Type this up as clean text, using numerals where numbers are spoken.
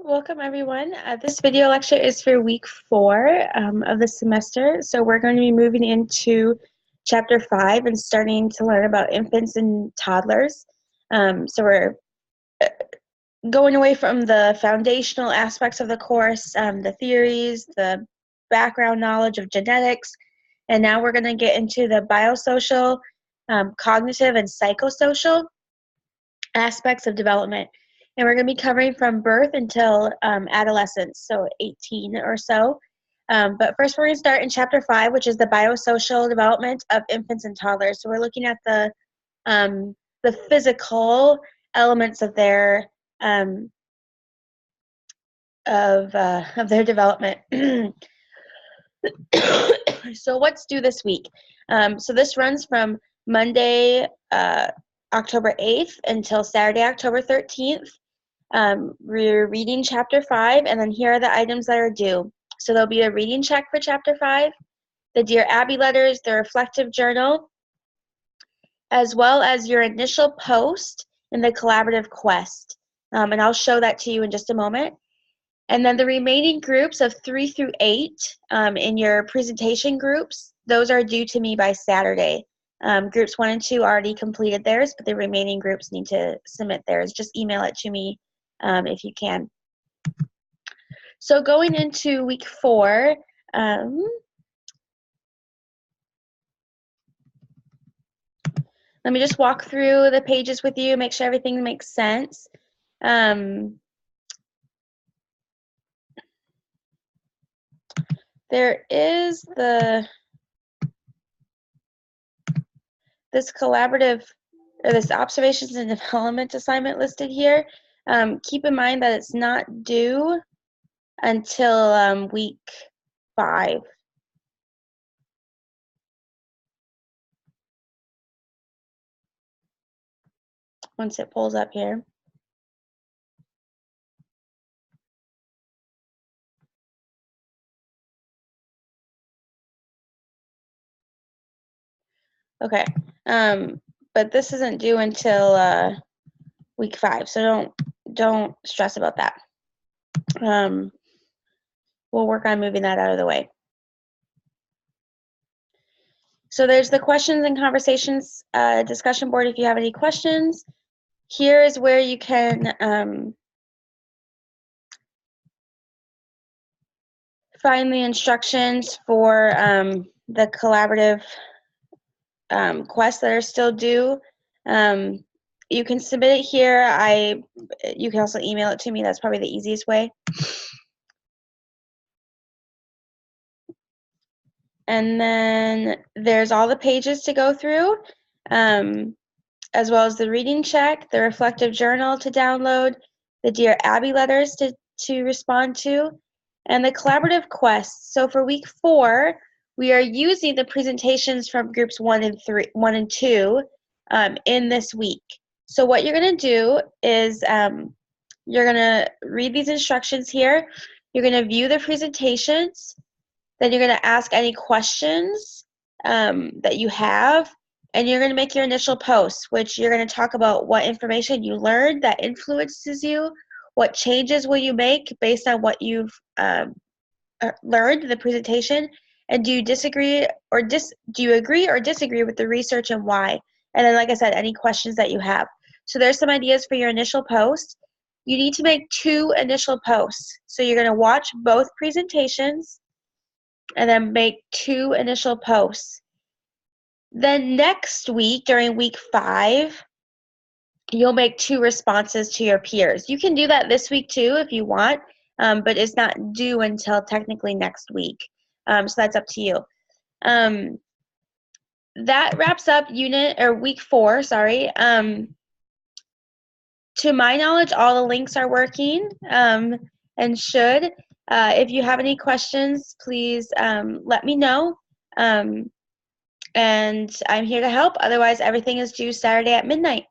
Welcome everyone. This video lecture is for week 4 of the semester. So we're going to be moving into chapter 5 and starting to learn about infants and toddlers. So we're going away from the foundational aspects of the course, the theories, the background knowledge of genetics, and now we're going to get into the biosocial, cognitive, and psychosocial aspects of development. And we're going to be covering from birth until adolescence, so 18 or so. But first we're going to start in chapter 5, which is the biosocial development of infants and toddlers. So we're looking at the physical elements of their development. So what's due this week? So this runs from Monday, October 8th until Saturday, October 13th. We're reading chapter 5, and then here are the items that are due. So there'll be a reading check for chapter 5, the Dear Abby letters, the reflective journal, as well as your initial post in the collaborative quest. And I'll show that to you in just a moment. And then the remaining groups of 3 through 8 in your presentation groups, those are due to me by Saturday. Groups 1 and 2 already completed theirs, but the remaining groups need to submit theirs. Just email it to me if you can. So going into week 4, let me just walk through the pages with you, make sure everything makes sense. There is this collaborative, or this observations and development assignment listed here. Keep in mind that it's not due until week 5. Once it pulls up here. Okay, but this isn't due until week 5, so don't stress about that. We'll work on moving that out of the way. So there's the questions and conversations discussion board if you have any questions. Here is where you can find the instructions for the collaborative quests that are still due. You can submit it here. You can also email it to me. That's probably the easiest way. And then there's all the pages to go through, as well as the reading check, the reflective journal to download, the Dear Abby letters to respond to, and the collaborative quests. So for week 4, we are using the presentations from groups 1 and 2 in this week. So what you're going to do is you're going to read these instructions here. You're going to view the presentations. Then you're going to ask any questions that you have, and you're going to make your initial post, which you're going to talk about what information you learned that influences you, what changes will you make based on what you've learned in the presentation, and do you agree or disagree with the research and why? And then, like I said, any questions that you have. So there's some ideas for your initial post. You need to make 2 initial posts. So you're going to watch both presentations and then make 2 initial posts. Then next week, during week 5, you'll make 2 responses to your peers. You can do that this week too if you want, but it's not due until technically next week. So that's up to you. That wraps up week 4, sorry. To my knowledge, all the links are working and should. If you have any questions, please let me know. And I'm here to help. Otherwise, everything is due Saturday at midnight.